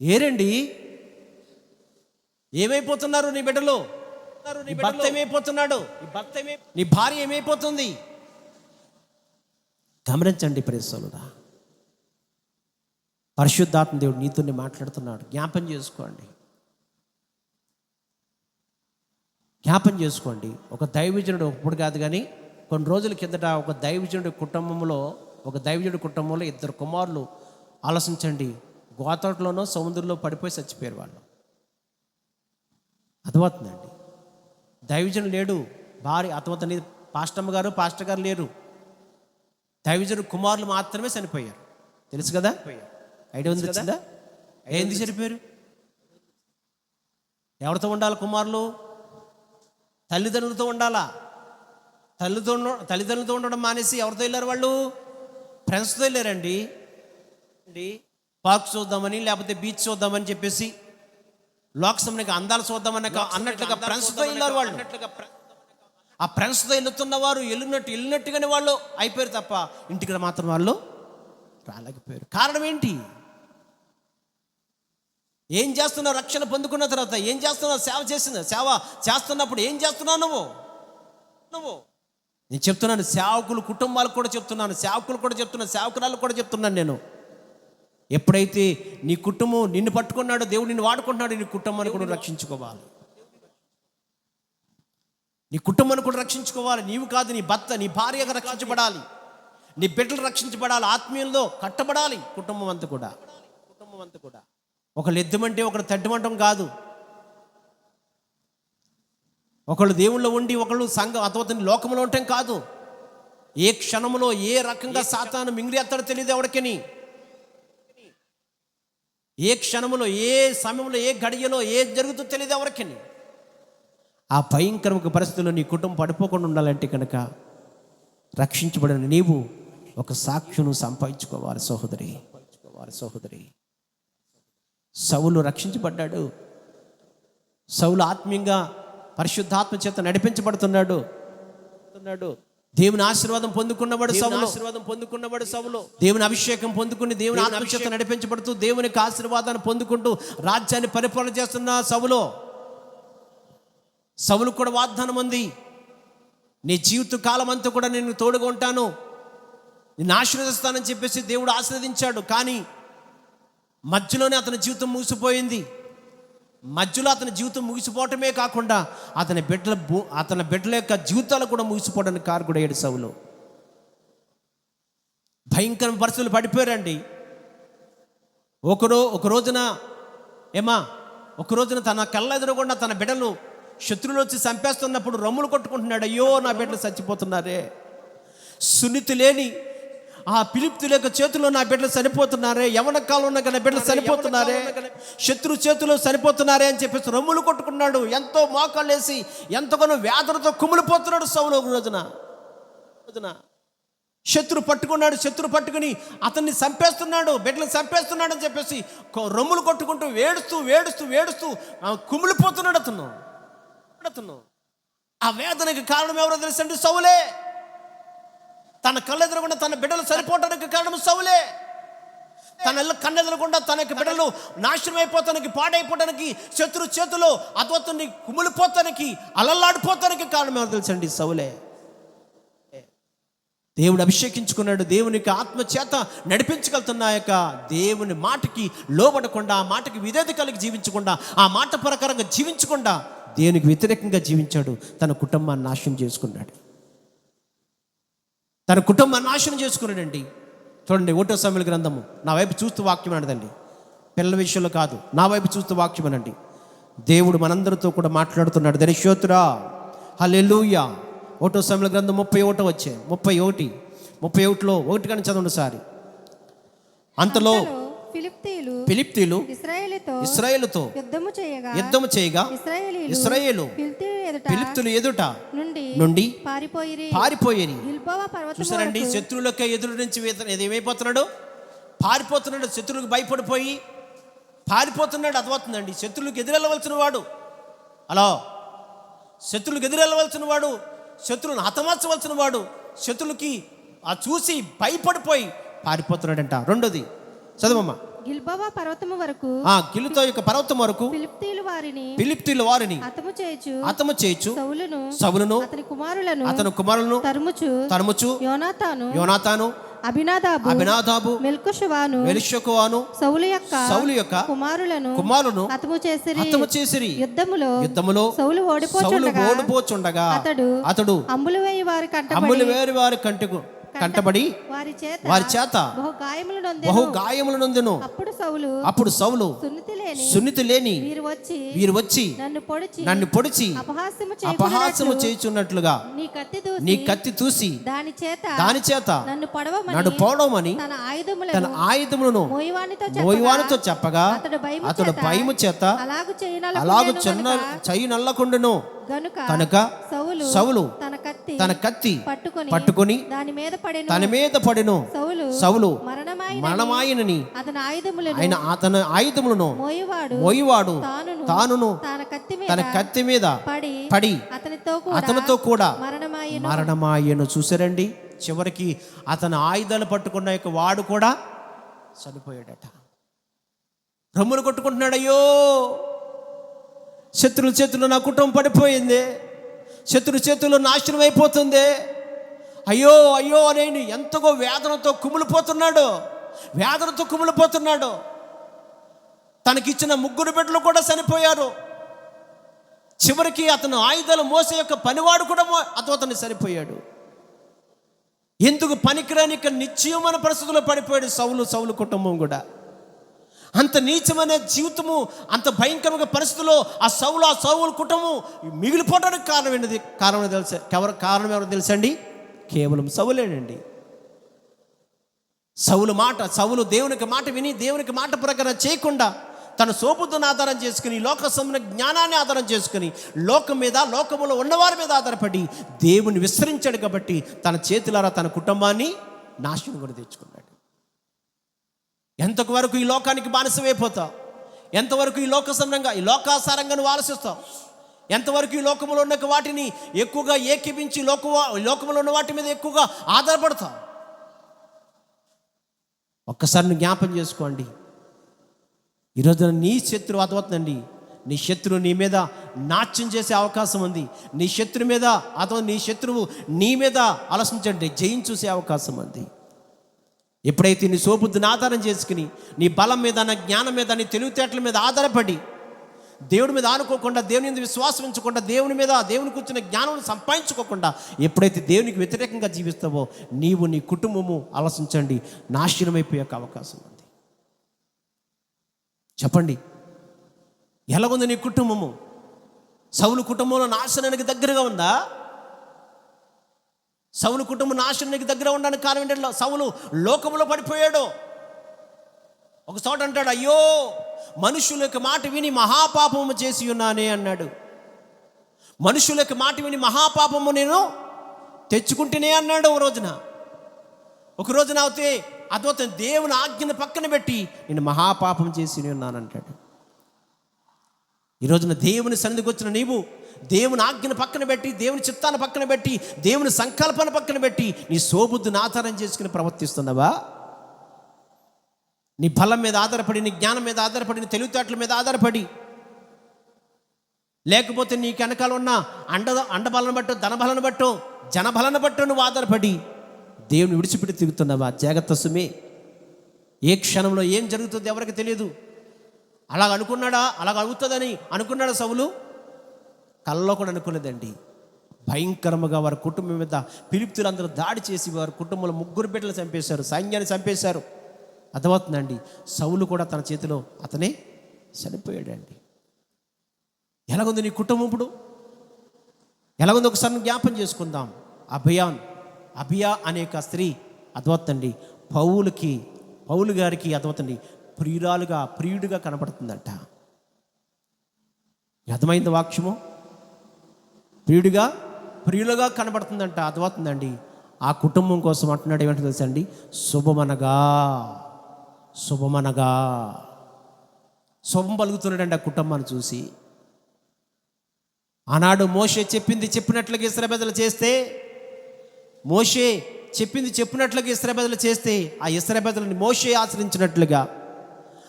ఏరండి? ఏమైపోతున్నారు నీ బిడ్డలు? నీ భర్త ఏమైపోతున్నాడు? నీ భార్య ఏమైపోతుంది? గమనించండి ప్రియసోదరుడా, పరిశుద్ధాత్మ దేవుడు నీతోనే మాట్లాడుతున్నాడు. జ్ఞాపం చేసుకోండి. ఒక దైవజనుడు ఒకప్పుడు కాదు కానీ కొన్ని రోజుల కిందట ఒక దైవజనుడి కుటుంబంలో 2 కుమారులు, ఆలోచించండి, గోతలోనో సముద్రంలో పడిపోయి చచ్చిపోయారు వాళ్ళు. అర్థమవుతుందండి. దైవజనుడు లేడు, భార్య అర్థమవుతుంది, పాస్టర్ గారు లేరు, దైవజనుడు కుమారులు మాత్రమే చనిపోయారు. తెలుసు కదా, ఐడియా ఉంది కదా? ఏంది చనిపోయారు? ఎవరితో ఉండాలి కుమారులు? తల్లిదండ్రులతో ఉండాలా? తల్లిదండ్రులతో ఉండడం మానేసి ఎవరితో వెళ్ళారు వాళ్ళు? ఫ్రెండ్స్తో వెళ్ళారండి. పార్క్ చూద్దామని, లేకపోతే బీచ్ చూద్దామని చెప్పేసి, లోకసమనికి అందాలు చూద్దామని అన్నట్లుగా ఫ్రెండ్స్తో వెళ్ళారు వాళ్ళు. ఆ ఫ్రెండ్స్తో వెళ్తున్న వారు వెళ్ళినట్టుగానే వాళ్ళు అయిపోయారు తప్ప ఇంటికి మాత్రం వాళ్ళు రాలేకపోయారు. కారణం ఏంటి? ఏం చేస్తున్నావు? రక్షణ పొందుకున్న తర్వాత ఏం చేస్తున్నావు? సేవ చేస్తున్నప్పుడు ఏం చేస్తున్నావు నువ్వు? నేను చెప్తున్నాను, సేవకులు కుటుంబాలకు కూడా చెప్తున్నాను, సేవకురాలకు కూడా చెప్తున్నాను నేను. ఎప్పుడైతే నీ కుటుంబం నిన్ను పట్టుకున్నాడో, దేవుడు నిన్ను వాడుకుంటున్నాడు, నీ కుటుంబాన్ని కూడా రక్షించుకోవాలి. నీ కుటుంబాన్ని కూడా రక్షించుకోవాలి. నీవు కాదు, నీ భర్త, నీ భార్యగా రక్షించబడాలి, నీ బిడ్డలు రక్షించబడాలి, ఆత్మీయంలో కట్టబడాలి కుటుంబం అంతా కూడా. ఒకళ్ళు ఎద్దుమంటే ఒకళ్ళు తడ్డమంటం కాదు. ఒకళ్ళు దేవుళ్ళు ఉండి ఒకళ్ళు సంఘం అథవా లోకంలో ఉండటం కాదు. ఏ క్షణంలో ఏ రకంగా సాతాను మింగిరేస్తాడో తెలియదు ఎవరికని. ఏ క్షణంలో, ఏ సమయంలో, ఏ గడియలో ఏ జరుగుతుందో తెలియదు ఎవరికని. ఆ భయంకరమైన పరిస్థితుల్లో నీ కుటుంబం పడిపోకుండా ఉండాలంటే కనుక రక్షించబడిన నీవు ఒక సాక్షిను సంపాదించుకోవాలి సహోదరి. సౌలు రక్షించబడ్డాడు. సౌలు ఆత్మీయంగా పరిశుద్ధాత్మ చేత నడిపించబడుతున్నాడు. దేవుని ఆశీర్వాదం పొందుకున్నవాడు సౌలు. దేవుని అభిషేకం పొందుకుని దేవుని ఆత్మ చేత నడిపించబడుతూ దేవునికి ఆశీర్వాదాన్ని పొందుకుంటూ రాజ్యాన్ని పరిపాలన చేస్తున్న సౌలు కూడా వాగ్దానం ఉంది, నీ జీవిత కాలం అంతా కూడా నేను తోడుగా ఉంటాను, నిన్ను ఆశీర్వదిస్తానని చెప్పేసి దేవుడు ఆశీర్వదించాడు. కానీ మధ్యలోనే అతని జీవితం ముగిసిపోయింది. మధ్యలో అతని జీవితం ముగిసిపోవటమే కాకుండా అతని బిడ్డల యొక్క జీవితాలు కూడా ముగిసిపోవడానికి కారకుడయ్యాడు సౌలు. భయంకర పరిస్థితులు పడిపోయారండి. ఒక రోజున తన కళ్ళ ఎదురుగుండా తన బిడ్డలు శత్రువులు వచ్చి చంపేస్తున్నప్పుడు రొమ్ములు కొట్టుకుంటున్నాడు. అయ్యో నా బిడ్డలు చచ్చిపోతున్నారే, సున్నితి లేని ఆ ఫిలిప్తుల యొక్క చేతుల్లో నా బిడ్డలు చనిపోతున్నారే, యవన కాలంలో ఉన్న నా బిడ్డలు చనిపోతున్నారే, శత్రు చేతులు చనిపోతున్నారే అని చెప్పేసి రొమ్ములు కొట్టుకున్నాడు. ఎంతో మోకాళ్ళు వేసి ఎంతగానో వేదనతో కుమిలిపోతున్నాడు సౌలు. ఒక రోజున శత్రు పట్టుకుని అతన్ని చంపేస్తున్నాడు, బిడ్డలు చంపేస్తున్నాడు అని చెప్పేసి రొమ్ములు కొట్టుకుంటూ వేడుస్తూ కుమిలిపోతున్నాడు అతను. ఆ వేదనకి కారణం ఎవరో తెలుసండి? సౌలే. తన కళ్ళెదురకుండా తన బిడ్డలు సరిపోవటానికి కారణం సౌలే. తన కన్నెదురకుండా తన యొక్క బిడ్డలు నాశనం అయిపోతానికి, పాడైపోవటానికి, శత్రు చేతిలో అద్వతుని కుమిలిపోతానికి, అలల్లాడిపోతానికి కారణం ఎవరు తెలుసండి? సౌలే. దేవుడు అభిషేకించుకున్నాడు, దేవునికి ఆత్మ చేత నడిపించగలుగుతున్న యొక్క దేవుని మాటకి లోబడకుండా, ఆ మాటకి విధేయత కలిగి జీవించకుండా, ఆ మాట ప్రకారంగా జీవించకుండా దేవునికి వ్యతిరేకంగా జీవించాడు. తన కుటుంబాన్ని నాశనం చేసుకున్నాడండి. చూడండి, 1వ సమూయేలు గ్రంథము. నా వైపు చూస్తూ వాక్యం అనదండి, పిల్లల విషయంలో కాదు, నా వైపు చూస్తూ వాక్యం అనండి. దేవుడు మనందరితో కూడా మాట్లాడుతున్నాడు. దరిశోత్రా హల్లెలూయా ఒకటో సమూయేలు గ్రంథం 31 వచ్చే 31లో 1 కానీ చదవండి సారి. అంతలో ఫిలిప్తీయులు ఇశ్రాయేలుతో యుద్ధము చేయగా ఇశ్రాయేలు ఫిలిప్తీయుల ఎదుట నుండి పారిపోయిరి. చూసారండి, శత్రువులకి ఎదురు నుంచి ఏమైపోతున్నాడు? పారిపోతున్నాడు. శత్రువులకు భయపడిపోయి పారిపోతున్నాడు. అర్థమవుతుందండి. శత్రువులకు ఎదురెళ్ళవలసిన వాడు, అలా శత్రువులకు ఎదురెళ్ళవలసిన వాడు, శత్రువులను హతమార్చవలసిన వాడు శత్రువులకి ఆ చూసి భయపడిపోయి పారిపోతున్నాడంట. రెండోది చదవమ్మా. గిల్బోవ పర్వతము వరకు, గిల్తో యొక్క పర్వతం వరకు ఫిలిప్తీయుల వారిని హతము చేయుచు సౌలును అతని కుమారులను తరుముచు యోనాతాను అబినాదాబు మెల్షువాను సౌలు యొక్క కుమారులను హతము చేసిరి. యుద్ధములో సౌలు ఓడిపోచుండగా అతడు అంబులు వేయి వారి కంటబడి వారి చేత బహు గాయములు నొందెను. అప్పుడు సౌలు సున్నితి లేని వీరు వచ్చి నన్ను పొడిచి అపహాస్యము చేయుచున్నట్లుగా నీ కత్తి చూసి దాని చేత నన్ను పొడవమని తన ఆయుధములను మోయివానితో చెప్పగా అతడు భయము చేత అలాగు చేయనల్లకుండును. కనుక సౌలు తన కత్తి పట్టుకొని తన మీద పడెను. సౌలు మరణమాయనని ఆయన అతని ఆయుధములను మోయివాడు తానును తన కత్తి మీద పడి అతనితో కూడా మరణమాయను. చూసారండి, చివరికి అతని ఆయుధాలు పట్టుకున్న యొక్క వాడు కూడా చనిపోయాడట. రమ్ములు కొట్టుకుంటున్నాడు, అయ్యో శత్రుల చేతుల్లో నా కుటుంబం పడిపోయింది, శత్రు చేతుల్లో నాశనం అయిపోతుంది, అయ్యో అయ్యో అని ఎంతగో వేదనతో కుమిలిపోతున్నాడు. తనకిచ్చిన 3 బిడ్డలు కూడా చనిపోయారు. చివరికి అతను ఆయుధాలు మోసే యొక్క పనివాడు కూడా అతను చనిపోయాడు. ఎందుకు పనికిరాని నిశ్చయమైన పరిస్థితుల్లో పడిపోయాడు సౌలు కుటుంబం కూడా. అంత నీచమైన జీవితము, అంత భయంకరమైన పరిస్థితుల్లో ఆ సౌలు కుటుంబం మిగిలిపోవడానికి కారణం ఎవరు తెలుసండి? కేవలం సౌలేనండి. సౌలు దేవునికి మాట విని దేవునికి మాట ప్రకారం చేయకుండా తన సోబుద్దును ఆధారం చేసుకుని, లోక సంబంధ జ్ఞానాన్ని ఆధారం చేసుకుని లోకములో ఉన్నవారి మీద ఆధారపడి దేవుని విస్తరించాడు. కాబట్టి తన చేతులారా తన కుటుంబాన్ని నాశనం కూడా తెచ్చుకున్నాడు. ఎంతవరకు ఈ లోకానికి బానిసమైపోతావు? ఎంతవరకు ఈ లోకాసారంగా నువ్వు ఆలోచిస్తావు? ఎంతవరకు ఈ లోకంలో ఉన్న వాటిని ఎక్కువగా ఏకీపించి లోకంలో ఉన్న వాటి మీద ఎక్కువగా ఆధారపడతావు? ఒక్కసారి నువ్వు జ్ఞాపం చేసుకోండి. ఈరోజు నీ శత్రువు అర్థమవుతుందండి. నీ శత్రువు నీ మీద నాట్యం చేసే అవకాశం ఉంది. నీ శత్రువు నీ మీద ఆలోచించండి, జయించూసే అవకాశం ఉంది. ఎప్పుడైతే నీ సోబుద్ధిని ఆధారం చేసుకుని నీ బలం మీద, నా జ్ఞానం మీద, నీ తెలివితేటల మీద ఆధారపడి దేవుడి మీద ఆనుకోకుండా, దేవుని మీద విశ్వాసం ఉంచకుండా, దేవునికి వచ్చిన జ్ఞానం సంపాదించుకోకుండా ఎప్పుడైతే దేవునికి వ్యతిరేకంగా జీవిస్తావో నీవు, నీ కుటుంబము ఆలోచించండి నాశనమైపోయే అవకాశం ఉంది. చెప్పండి, ఎలాగుంది నీ కుటుంబము? సౌలు కుటుంబంలో నాశనానికి దగ్గరగా ఉందా? సౌలు కుటుంబం నాశనానికి దగ్గర ఉండడానికి కారణం ఏంటంటే సౌలు లోకంలో పడిపోయాడు. ఒక చోట అంటాడు, అయ్యో మనుషుల యొక్క మాట విని మహాపాపము చేసి ఉన్నానే అన్నాడు. మనుషుల యొక్క మాట విని మహాపాపము నేను తెచ్చుకుంటేనే అన్నాడు. ఒక రోజున అయితే అద్భుతం దేవుని ఆజ్ఞను పక్కన పెట్టి నేను మహాపాపం చేసి ఉన్నానంటాడు. ఈ రోజున దేవుని సన్నిధికి వచ్చిన నీవు దేవుని ఆజ్ఞను పక్కన పెట్టి, దేవుని చిత్తాన్ని పక్కన పెట్టి, దేవుని సంకల్పాన్ని పక్కన పెట్టి నీ సోబుద్ధిని ఆధారం చేసుకుని ప్రవర్తిస్తున్నావా? నీ బలం మీద ఆధారపడి, నీ జ్ఞానం మీద ఆధారపడి, నీ తెలివితేటల మీద ఆధారపడి, లేకపోతే నీకు వెనకాల ఉన్న అండబలను బట్టో, ధనబలను బట్టో, జనబలను బట్టో నువ్వు ఆధారపడి దేవుని విడిచిపెట్టి తిరుగుతున్నావా? జాగ్రత్త సుమే. ఏ క్షణంలో ఏం జరుగుతుందో ఎవరికి తెలియదు. అలాగ అవుతుందని అనుకున్నాడా సౌలు? కల్లో కూడా అనుకోలేదండి. భయంకరముగా వారి కుటుంబం మీద ఫిలిప్తీయులందరూ దాడి చేసి వారి కుటుంబంలో 3 బిడ్డలు చంపేశారు, సైన్యాన్ని చంపేశారు. అర్థమవుతుందండి. సౌలు కూడా తన చేతిలో అతనే చనిపోయాడండి. ఎలాగుంది నీ కుటుంబం ఇప్పుడు? ఎలాగుందో ఒకసారి జ్ఞాపం చేసుకుందాం. అభియా అనే ఒక స్త్రీ అద్వత్తండి పౌలు గారికి అద్వత్తండి ప్రియుడిగా కనపడుతుందంట. అర్థమైంది వాక్యము? ప్రియులుగా కనబడుతుందంట, అర్థమవుతుందండి. ఆ కుటుంబం కోసం అంటున్నాడు ఏమంటే తెలుసండి, శుభం పలుకుతున్నాడండి ఆ కుటుంబాన్ని చూసి. ఆనాడు మోషే చెప్పినట్లుగా ఇశ్రాయేలీయులు చేస్తే ఆ ఇశ్రాయేలీయులని మోషే ఆశ్రయించినట్లుగా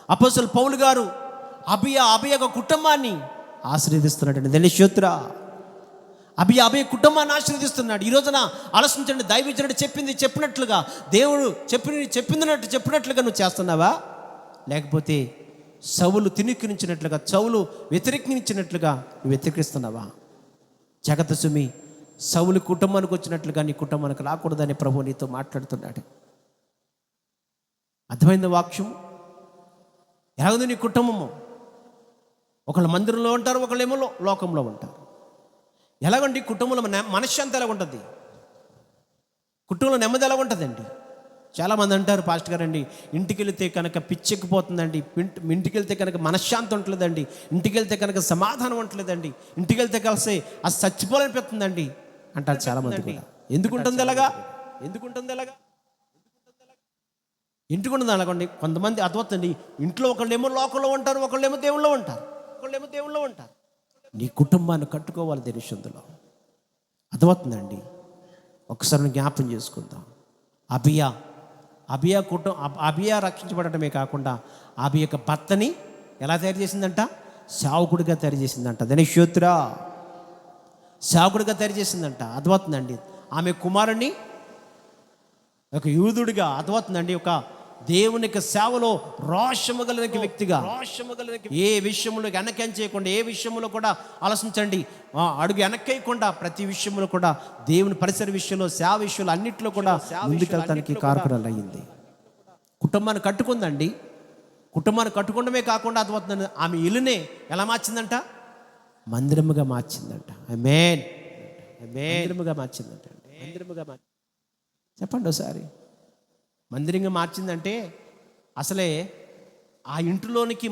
అపోస్తలుడు పౌలు గారు అభియ కుటుంబాన్ని ఆశీర్వదిస్తున్నాడండి. ధన్యశోత్ర అభియ కుటుంబాన్ని ఆశీర్వదిస్తున్నాడు. ఈ రోజున ఆలోచించండి, దైవజనుడు చెప్పినట్లుగా, దేవుడు చెప్పినట్లుగా నువ్వు చేస్తున్నావా? లేకపోతే సౌలు తినికిరించినట్లుగా, సౌలు వ్యతిరేకించినట్లుగా నువ్వు వ్యతిరేకిస్తున్నావా? జగత సుమి, సౌలు కుటుంబానికి వచ్చినట్లుగా నీ కుటుంబానికి రాకూడదని ప్రభువు నీతో మాట్లాడుతున్నాడు. అర్థమైంది వాక్యం? ఎలాగుంది నీ కుటుంబము? ఒకళ్ళు మందిరంలో ఉంటారు, ఒకళ్ళేమో లోకంలో ఉంటారు. ఎలాగండి కుటుంబంలో మనశ్శాంతి ఎలా ఉంటుంది? కుటుంబంలో నెమ్మది ఎలా ఉంటుందండి? చాలామంది అంటారు, పాస్టర్ గారండి ఇంటికి వెళితే కనుక పిచ్చెక్కిపోతుందండి, ఇంటికి వెళ్తే కనుక మనశ్శాంతి ఉండలేదండి, ఇంటికి వెళ్తే కనుక సమాధానం ఉండలేదండి, ఇంటికి వెళ్తే కలిసి అది చచ్చిపోవాలనిపిస్తుందండి అంటారు చాలామంది కూడా. ఎందుకుంటుంది అలాగా? ఇంటికి ఉంటుంది అలాగండి. కొంతమంది అర్థమవుతుంది, ఇంట్లో ఒకళ్ళేమో లోకంలో ఉంటారు, ఒకళ్ళేమో దేవుళ్ళో ఉంటారు. నీ కుటుంబాన్ని కట్టుకోవాలి దేనిషందులో. అర్థమవుతుందండి. ఒకసారి జ్ఞాపం చేసుకుందాం. అభియా రక్షించబడటమే కాకుండా అభియ యొక్క భర్తని ఎలా తయారు చేసిందంట? సేవకుడిగా తయారు చేసిందంట. ధనిష్యోత్ర సేవకుడిగా తయారు చేసిందంట. అర్థమవుతుందండి. ఆమె కుమారుణ్ణి ఒక యూదుడిగా, అర్థమవుతుందండి, ఒక దేవునికి సేవలో రోషము కలిగిన వ్యక్తిగా, ఏ విషయంలో వెనకేం చేయకుండా, ఏ విషయంలో కూడా ఆలోచించండి, అడుగు వెనక్కేయకుండా ప్రతి విషయంలో కూడా దేవుని పరిసర విషయంలో, సేవ విషయంలో అన్నింటిలో కూడా ముందుకెళ్తానికి కారకురాలు అయ్యింది. కుటుంబాన్ని కట్టుకుందండి. కుటుంబాన్ని కట్టుకోవడమే కాకుండా అర్థమవుతుందండి, ఆమె ఇల్లునే ఎలా మార్చిందంట? మందిరముగా మార్చిందంట. మందిరముగా మార్చిందంట. చెప్పండి ఒకసారి. మందిరంగా మార్చిందంటే అసలే ఆ ఇంటిలోనికి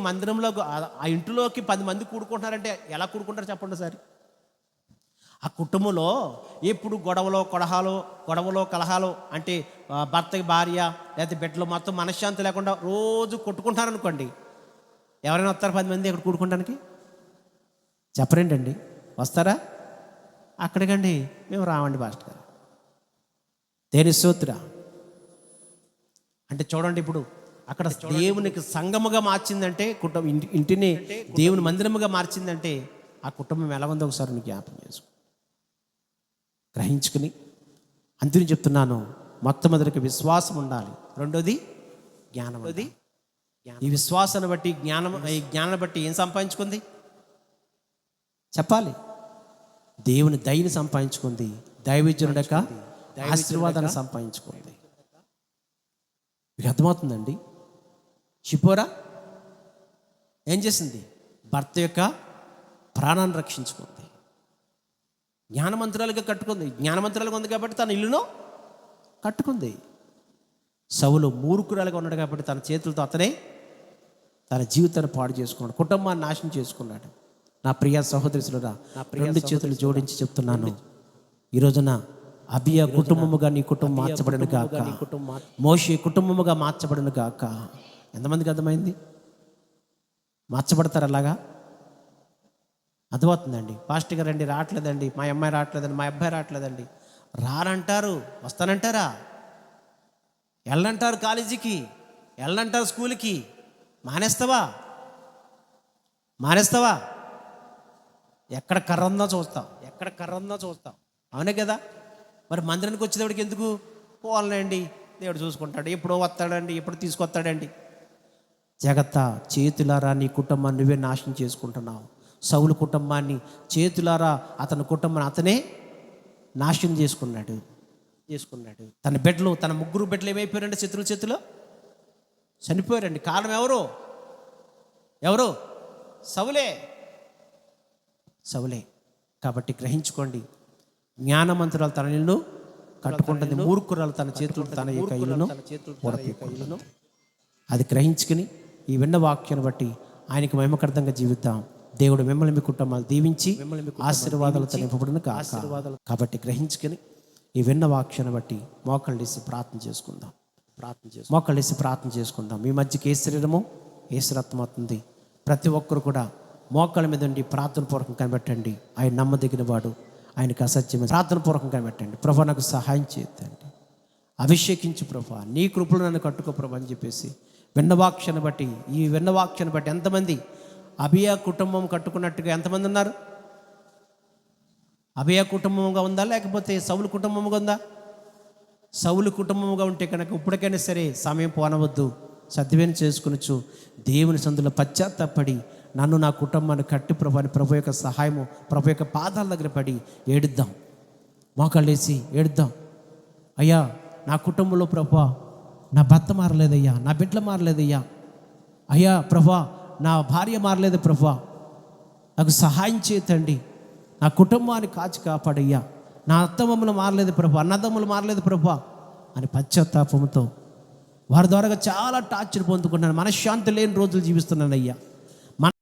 ఆ ఇంటిలోకి 10 మంది కూడుకుంటున్నారంటే ఎలా కూడుకుంటారు చెప్పండి ఒకసారి. ఆ కుటుంబంలో ఎప్పుడు గొడవలో కలహాలు అంటే భర్తకి భార్య లేకపోతే బిడ్డలు మొత్తం మనశ్శాంతి లేకుండా రోజు కొట్టుకుంటారనుకోండి, ఎవరైనా వస్తారు 10 మంది అక్కడ కూడుకుంటానికి? చెప్పరేంటండి? వస్తారా? అక్కడికండి మేము రావండి పాస్టర్ గారు. దేని స్తోత్ర అంటే చూడండి, ఇప్పుడు అక్కడ దేవునికి సంగముగా మార్చిందంటే, ఇంటిని దేవుని మందిరముగా మార్చిందంటే ఆ కుటుంబం ఎలా ఉందో ఒకసారి నీకు జ్ఞాపకం చేసుకో, గ్రహించుకుని. అందుని చెప్తున్నాను, మొట్టమొదటికి విశ్వాసం ఉండాలి, రెండోది జ్ఞానం. ఈ విశ్వాసాన్ని బట్టి ఈ జ్ఞానాన్ని బట్టి ఏం సంపాదించుకుంది చెప్పాలి? దేవుని దయని సంపాదించుకుంది, దైవజనుడి యొక్క ఆశీర్వాదాన్ని సంపాదించుకుంది. మీకు అర్థమవుతుందండి? షిపోరా ఏం చేసింది? భర్త యొక్క ప్రాణాన్ని రక్షించుకుంది, జ్ఞానమంత్రాలుగా కట్టుకుంది. జ్ఞానమంత్రాలుగా ఉంది కాబట్టి తన ఇల్లును కట్టుకుంది. సౌలు మూర్ఖురాలుగా ఉన్నాడు కాబట్టి తన చేతులతో అతనే తన జీవితాన్ని పాడు చేసుకున్నాడు, కుటుంబాన్ని నాశనం చేసుకున్నాడు. నా ప్రియ సహోదరులారా, 2 చేతులు జోడించి చెప్తున్నాను, ఈ రోజున అభియ కుటుంబముగా నీ కుటుంబం మార్చబడిన గాక, మోషే కుటుంబముగా మార్చబడిన గాక. ఎంతమందికి అర్థమైంది? మార్చబడతారు అలాగా? అర్థమవుతుందండి. పాస్టర్ గారు అండి రావట్లేదండి, మా అమ్మాయి రావట్లేదండి, మా అబ్బాయి రావట్లేదండి. రానంటారు, వస్తానంటారా? వెళ్ళంటారు కాలేజీకి, వెళ్ళంటారు స్కూల్కి. మానేస్తావా? ఎక్కడ కర్రందో చూస్తాం. అవునే కదా? మరి మందిరానికి వచ్చేటప్పటికి ఎందుకు పోవాలండి? దేవుడు చూసుకుంటాడు, ఎప్పుడో వస్తాడండి, ఎప్పుడు తీసుకొస్తాడండి. జగత్తా, చేతులారా నీ కుటుంబాన్ని నువ్వే నాశనం చేసుకుంటున్నావు. సౌలు కుటుంబాన్ని చేతులారా అతని కుటుంబాన్ని అతనే నాశనం చేసుకున్నాడు. తన బిడ్డలు, తన 3 బిడ్డలు ఏమైపోయారండి? శత్రువుల చేతిలో చనిపోయారండి. కారణం ఎవరు? సౌలే. కాబట్టి గ్రహించుకోండి, జ్ఞానమంతురాలు తన ఇల్లు కట్టుకుంటుంది, మూర్ఖురాలు తన చేతులు తన యొక్క ఇల్లును ఊడపీకుంటుంది. అది గ్రహించుకుని ఈ విన్న వాక్యాన్ని బట్టి ఆయనకి మహిమకర్థంగా జీవిద్దాం. దేవుడు మిమ్మల్ని మీ కుటుంబాలు దీవించి ఆశీర్వాదాలతో నింపబడిన ఆశీర్వాదాలు కాబట్టి గ్రహించుకుని ఈ విన్న వాక్యాన్ని బట్టి మోకాళ్ళు వేసి ప్రార్థన చేసుకుందాం. మోకాళ్ళు వేసి ప్రార్థన చేసుకుందాం. మీ మధ్యకి ఏ శరీరము ఏ రక్తం అవుతుంది. ప్రతి ఒక్కరు కూడా మోకాళ్ళ మీద ఉండి ప్రార్థన పూర్వకం కనిపెట్టండి. ఆయన నమ్మదగిన వాడు, ఆయనకు అసత్యం. ప్రార్థన పూర్వకం కనిపెట్టండి. ప్రభా నాకు సహాయం చేయొద్దండి, అభిషేకించు ప్రభా, నీ కృపలు నన్ను కట్టుకో ప్రభా అని చెప్పేసి విన్న వాక్యాన్ని బట్టి ఈ విన్న వాక్యాన్ని బట్టి ఎంతమంది అభియా కుటుంబం కట్టుకున్నట్టుగా ఎంతమంది ఉన్నారు? అభియా కుటుంబంగా ఉందా లేకపోతే సౌలు కుటుంబంగా ఉందా? సౌలు కుటుంబంగా ఉంటే కనుక ఇప్పటికైనా సరే సమయం పోనవద్దు, సద్వినియోగం చేసుకునొచ్చు. దేవుని సందులో పశ్చాత్తాపడి నన్ను నా కుటుంబాన్ని కట్టి ప్రభాని ప్రభు యొక్క సహాయము ప్రభు యొక్క పాదాల దగ్గర పడి ఏడుద్దాం. మోకాళ్ళు వేసి ఏడుద్దాం. అయ్యా నా కుటుంబంలో ప్రభా నా భర్త మారలేదయ్యా, నా బిడ్డలు మారలేదయ్యా, అయ్యా ప్రభా నా భార్య మారలేదు ప్రభా, నాకు సహాయం చేయతండి, నా కుటుంబాన్ని కాచి కాపాడయ్యా, నా అత్తమ్మలు మారలేదు ప్రభా, అన్నదమ్ములు మారలేదు ప్రభా అని పశ్చాత్తాపంతో వారి ద్వారా చాలా టార్చర్ పొందుకున్నాను, మనశ్శాంతి లేని రోజులు జీవిస్తున్నానయ్యా.